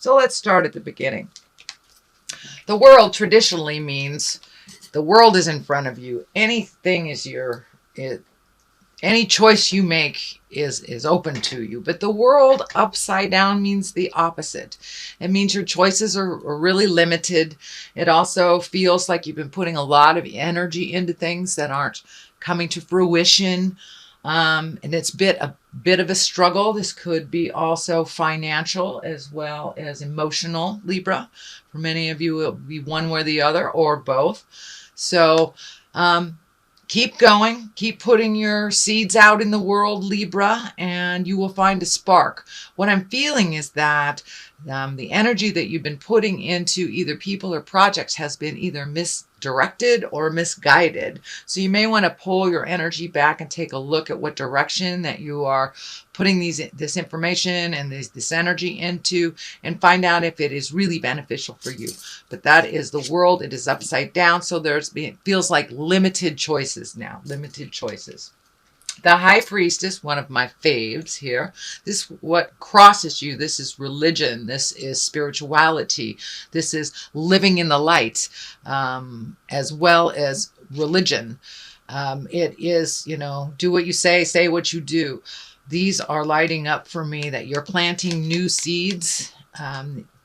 So let's start at the beginning. The world traditionally means the world is in front of you. Anything is any choice you make is open to you. But the world upside down means the opposite. It means your choices are really limited. It also feels like you've been putting a lot of energy into things that aren't coming to fruition. And it's a bit of a struggle. This could be also financial as well as emotional, Libra. For many of you, it'll be one way or the other, or both. So keep going, keep putting your seeds out in the world, Libra, and you will find a spark. What I'm feeling is that the energy that you've been putting into either people or projects has been either misdirected or misguided. So you may want to pull your energy back and take a look at what direction that you are putting this information and this energy into, and find out if it is really beneficial for you. But that is the world. It is upside down. So it feels like limited choices now, limited choices. The High Priestess, one of my faves here. This what crosses you. This is religion. This is spirituality. This is living in the light, as well as religion. It is, do what you say what you do. These are lighting up for me that you're planting new seeds.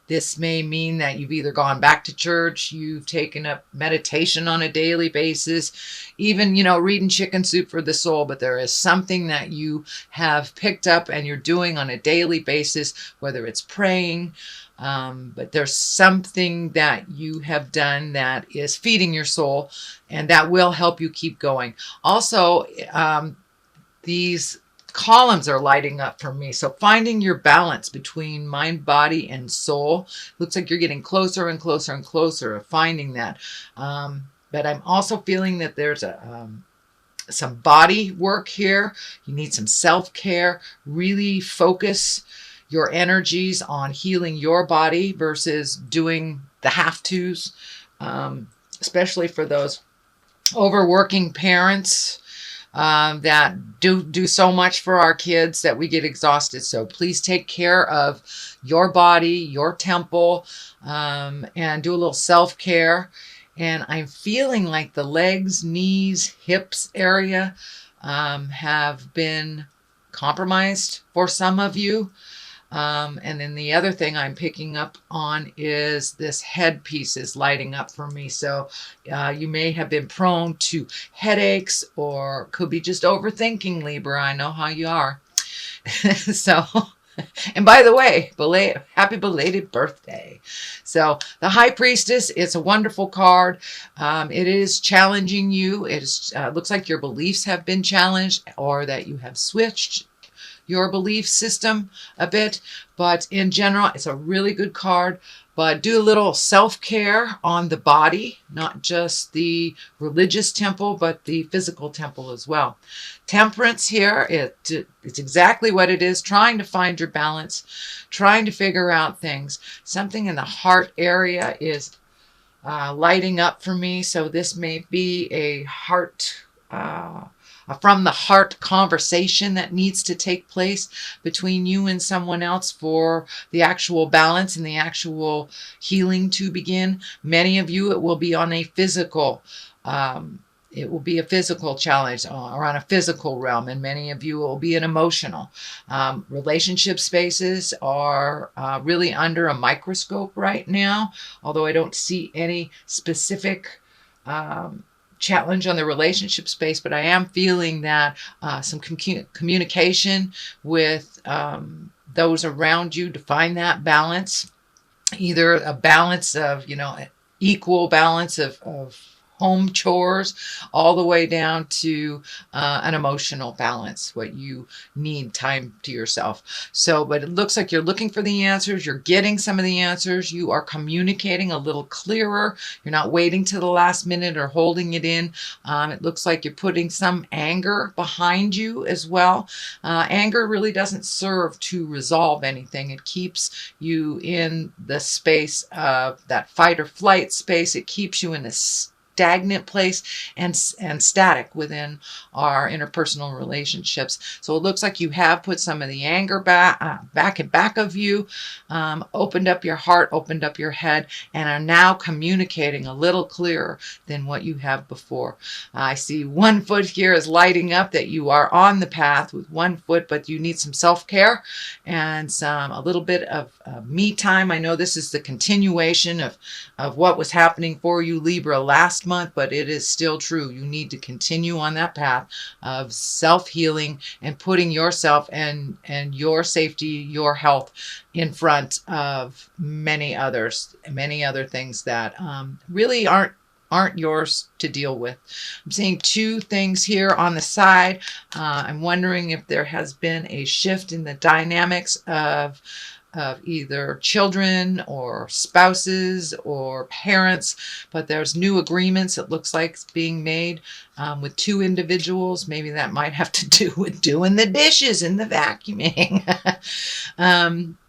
This may mean that you've either gone back to church, you've taken up meditation on a daily basis, even, reading Chicken Soup for the Soul, but there is something that you have picked up and you're doing on a daily basis, whether it's praying, but there's something that you have done that is feeding your soul, and that will help you keep going. Also, these columns are lighting up for me. So finding your balance between mind, body, and soul. Looks like you're getting closer and closer and closer of finding that. But I'm also feeling that there's some body work here. You need some self-care. Really focus your energies on healing your body versus doing the have-tos, especially for those overworking parents that do so much for our kids that we get exhausted. So please take care of your body, your temple, and do a little self-care. And I'm feeling like the legs, knees, hips area have been compromised for some of you. And then the other thing I'm picking up on is this headpiece is lighting up for me. So you may have been prone to headaches, or could be just overthinking, Libra. I know how you are. So, and by the way, happy belated birthday. So the High Priestess, it's a wonderful card. It is challenging you. It looks like your beliefs have been challenged, or that you have switched your belief system a bit, but in general, it's a really good card. But do a little self-care on the body, not just the religious temple, but the physical temple as well. Temperance here, it's exactly what it is, trying to find your balance, trying to figure out things. Something in the heart area is lighting up for me, so this may be a heart from the heart conversation that needs to take place between you and someone else for the actual balance and the actual healing to begin. Many of you, it will be on a physical, it will be a physical challenge or on a physical realm, and many of you will be an emotional. Relationship spaces are really under a microscope right now, although I don't see any specific challenge on the relationship space, but I am feeling that some communication with those around you to find that balance, either a balance of, equal balance of home chores, all the way down to an emotional balance, what you need time to yourself. So, but it looks like you're looking for the answers. You're getting some of the answers. You are communicating a little clearer. You're not waiting to the last minute or holding it in. It looks like you're putting some anger behind you as well. Anger really doesn't serve to resolve anything. It keeps you in the space of that fight or flight space. It keeps you in a stagnant place and static within our interpersonal relationships. So it looks like you have put some of the anger back of you, opened up your heart, opened up your head, and are now communicating a little clearer than what you have before. I see one foot here is lighting up, that you are on the path with one foot, but you need some self-care and a little bit of me time. I know this is the continuation of what was happening for you, Libra, last month, but it is still true. You need to continue on that path of self-healing and putting yourself and your safety, your health in front of many other things that really aren't yours to deal with. I'm seeing two things here on the side. I'm wondering if there has been a shift in the dynamics of either children or spouses or parents, but there's new agreements, it looks like, being made with two individuals. Maybe that might have to do with doing the dishes and the vacuuming.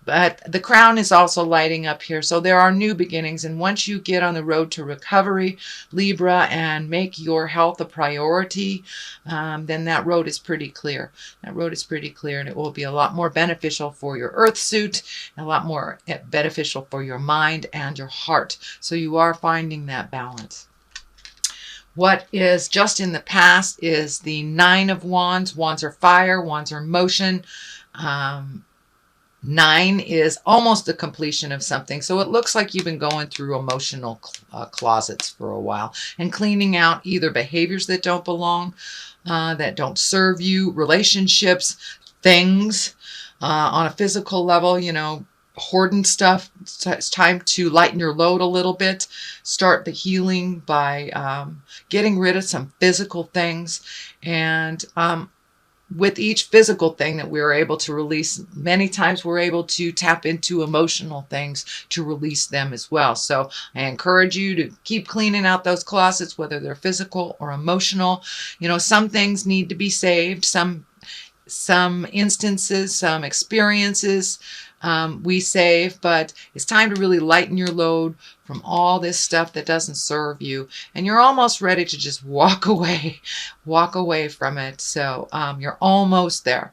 But the crown is also lighting up here. So there are new beginnings. And once you get on the road to recovery, Libra, and make your health a priority, then that road is pretty clear. That road is pretty clear, and it will be a lot more beneficial for your earth suit, and a lot more beneficial for your mind and your heart. So you are finding that balance. What is just in the past is the Nine of Wands. Wands are fire, wands are motion. 9 is almost the completion of something. So it looks like you've been going through emotional closets for a while and cleaning out either behaviors that don't belong, that don't serve you, relationships, things on a physical level, hoarding stuff. It's time to lighten your load a little bit. Start the healing by getting rid of some physical things. And with each physical thing that we're able to release, many times we're able to tap into emotional things to release them as well. So I encourage you to keep cleaning out those closets, whether they're physical or emotional. Some things need to be saved. Some instances, some experiences we save, but it's time to really lighten your load from all this stuff that doesn't serve you, and you're almost ready to just walk away from it. So you're almost there.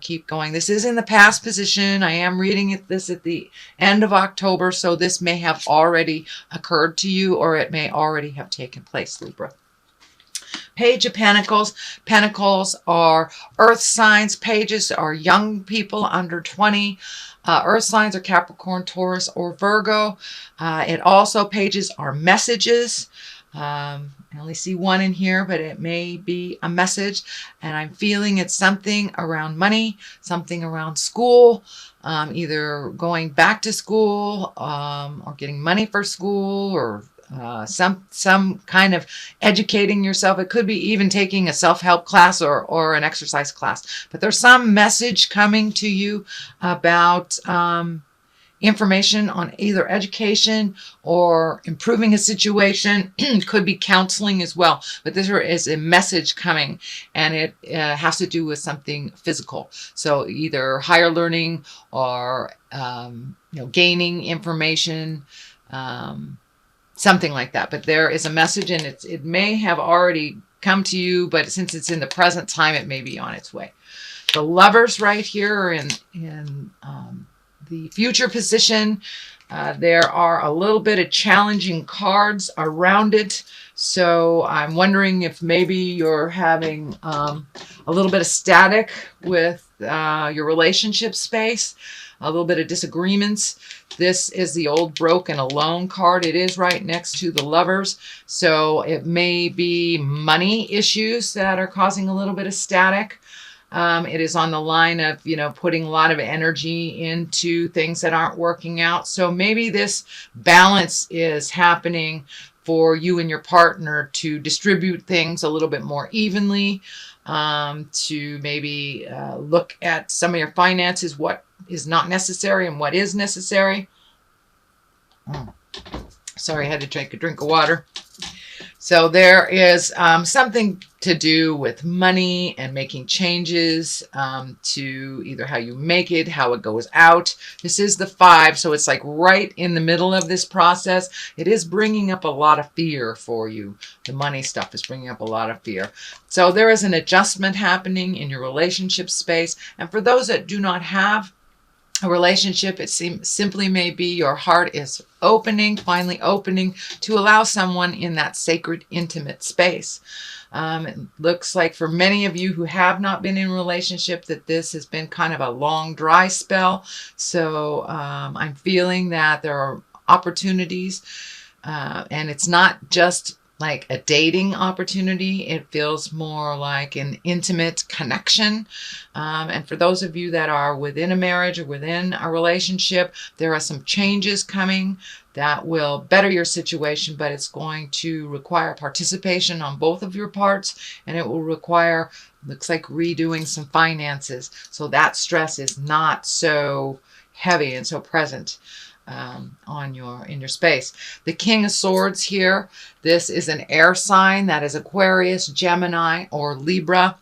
Keep going. This is in the past position. I am reading this at the end of October, so this may have already occurred to you, or it may already have taken place, Libra. Page of Pentacles. Pentacles are earth signs. Pages are young people under 20. Earth signs are Capricorn, Taurus, or Virgo. Pages are messages. I only see one in here, but it may be a message. And I'm feeling it's something around money, something around school, either going back to school or getting money for school, or some kind of educating yourself. It could be even taking a self-help class or an exercise class. But there's some message coming to you about information on either education or improving a situation. Could be counseling as well. But there is a message coming, and it has to do with something physical. So either higher learning or gaining information. Something like that. But there is a message, and it may have already come to you, but since it's in the present time, it may be on its way. The Lovers right here are in the future position. There are a little bit of challenging cards around it. So I'm wondering if maybe you're having a little bit of static with your relationship space, a little bit of disagreements. This is the old, broken, alone card. It is right next to the Lovers. So it may be money issues that are causing a little bit of static. It is on the line of, putting a lot of energy into things that aren't working out. So maybe this balance is happening for you and your partner to distribute things a little bit more evenly, to maybe look at some of your finances, what is not necessary and what is necessary. Sorry, I had to take a drink of water. So there is something to do with money and making changes to either how you make it, how it goes out. This is the 5, so it's like right in the middle of this process. It is bringing up a lot of fear for you. The money stuff is bringing up a lot of fear. So there is an adjustment happening in your relationship space. And for those that do not have a relationship, it simply may be your heart is opening, finally opening to allow someone in that sacred, intimate space. It looks like for many of you who have not been in a relationship that this has been kind of a long, dry spell. So I'm feeling that there are opportunities, and it's not just like a dating opportunity. It feels more like an intimate connection. And for those of you that are within a marriage or within a relationship, there are some changes coming that will better your situation, but it's going to require participation on both of your parts, and it will require, looks like, redoing some finances. So that stress is not so heavy and so present in your space. The King of Swords here, this is an air sign. That is Aquarius, Gemini, or Libra.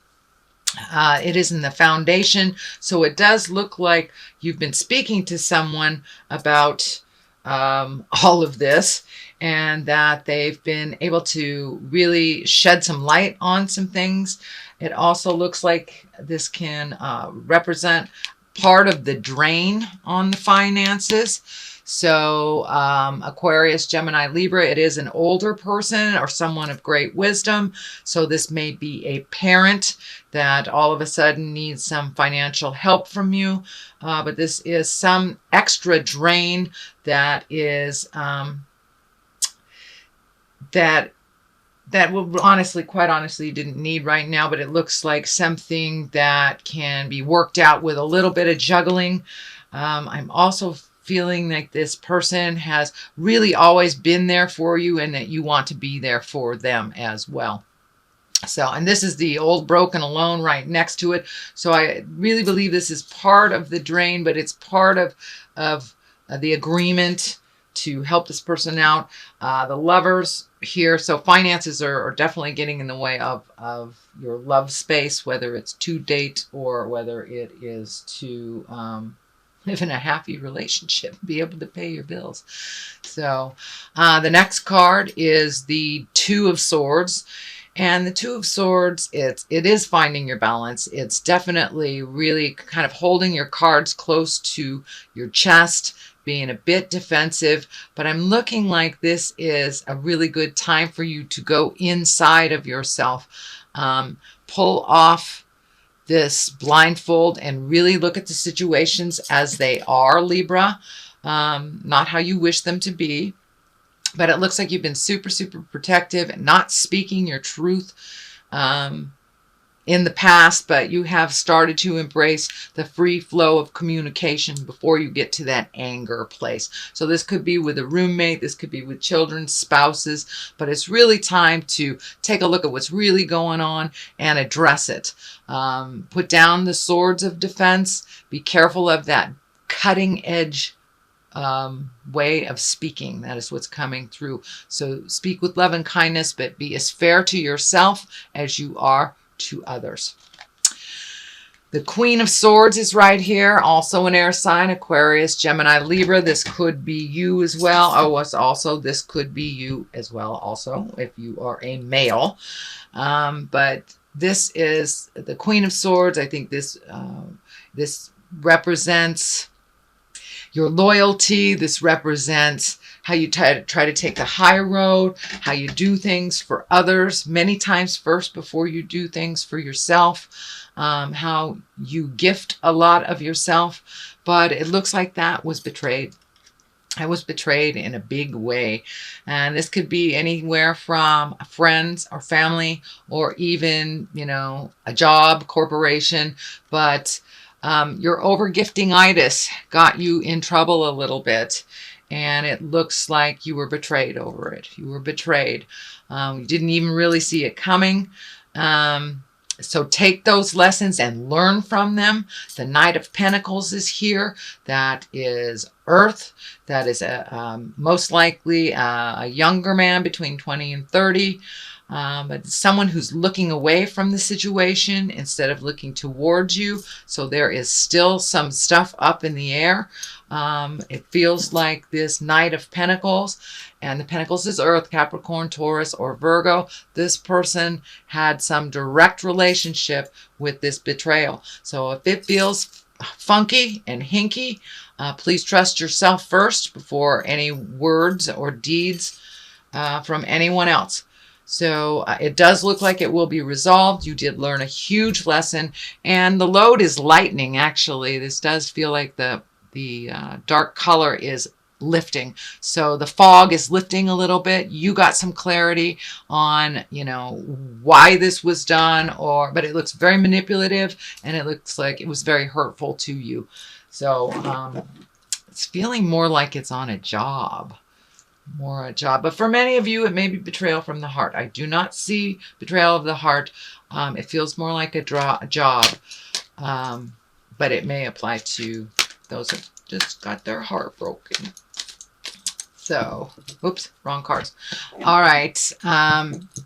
It is in the foundation, so it does look like you've been speaking to someone about all of this, and that they've been able to really shed some light on some things. It also looks like this can represent part of the drain on the finances. So Aquarius, Gemini, Libra, it is an older person or someone of great wisdom. So this may be a parent that all of a sudden needs some financial help from you. But this is some extra drain that is that will honestly, quite honestly, didn't need right now, but it looks like something that can be worked out with a little bit of juggling. I'm also feeling like this person has really always been there for you and that you want to be there for them as well. So, and this is the old, broken, alone right next to it. So I really believe this is part of the drain, but it's part of the agreement to help this person out. The Lovers here. So finances are definitely getting in the way of your love space, whether it's to date or whether it is to live in a happy relationship, be able to pay your bills. So the next card is the 2 of Swords. And the 2 of Swords, it is finding your balance. It's definitely really kind of holding your cards close to your chest, being a bit defensive. But I'm looking like this is a really good time for you to go inside of yourself, pull off this blindfold and really look at the situations as they are, Libra, not how you wish them to be. But it looks like you've been super, super protective and not speaking your truth in the past, but you have started to embrace the free flow of communication before you get to that anger place. So this could be with a roommate, this could be with children, spouses, but it's really time to take a look at what's really going on and address it. Put down the swords of defense. Be careful of that cutting edge way of speaking. That is what's coming through. So speak with love and kindness, but be as fair to yourself as you are to others. The Queen of Swords is right here, also an air sign, Aquarius, Gemini, Libra. This could be you as well. Oh, this could be you as well also if you are a male. But this is the Queen of Swords. I think this represents your loyalty. This represents how you try to take the high road, how you do things for others, many times first before you do things for yourself, how you gift a lot of yourself. But it looks like that was betrayed. I was betrayed in a big way. And this could be anywhere from friends or family or even, a job, corporation. But your overgifting-itis got you in trouble a little bit, and it looks like you were betrayed over it. You were betrayed. You didn't even really see it coming. So take those lessons and learn from them. The Knight of Pentacles is here. That is Earth. That is most likely a younger man between 20 and 30. But someone who's looking away from the situation instead of looking towards you. So there is still some stuff up in the air. It feels like this Knight of Pentacles, and the Pentacles is Earth, Capricorn, Taurus, or Virgo. This person had some direct relationship with this betrayal. So if it feels funky and hinky, please trust yourself first before any words or deeds from anyone else. So it does look like it will be resolved. You did learn a huge lesson, and the load is lightening. Actually, this does feel like the dark color is lifting. So the fog is lifting a little bit. You got some clarity on, why this was done, but it looks very manipulative, and it looks like it was very hurtful to you. So it's feeling more like it's on a job. But for many of you, it may be betrayal from the heart. I do not see betrayal of the heart. It feels more like a job, but it may apply to those who just got their heart broken. So, oops, wrong cards. All right.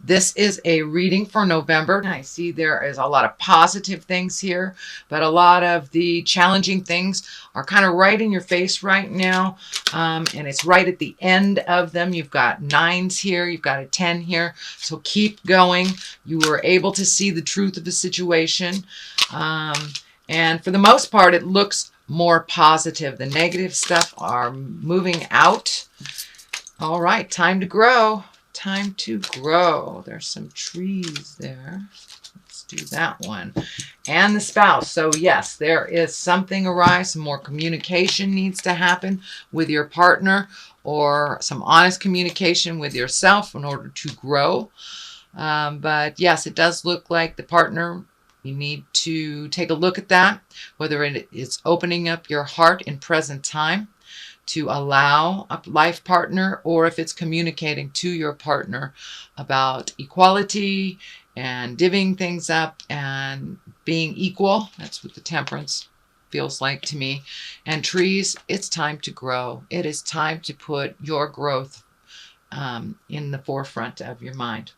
This is a reading for November. I see there is a lot of positive things here, but a lot of the challenging things are kind of right in your face right now. And it's right at the end of them. You've got 9s here. You've got a 10 here. So keep going. You were able to see the truth of the situation. And for the most part, it looks more positive. The negative stuff are moving out. All right, time to grow. Time to grow. There's some trees there. Let's do that one. And the spouse. So yes, there is something arise. Some more communication needs to happen with your partner, or some honest communication with yourself in order to grow. But yes, it does look like the partner, you need to take a look at that, whether it is opening up your heart in present time to allow a life partner, or if it's communicating to your partner about equality and divvying things up and being equal. That's what the Temperance feels like to me. And trees, it's time to grow. It is time to put your growth in the forefront of your mind.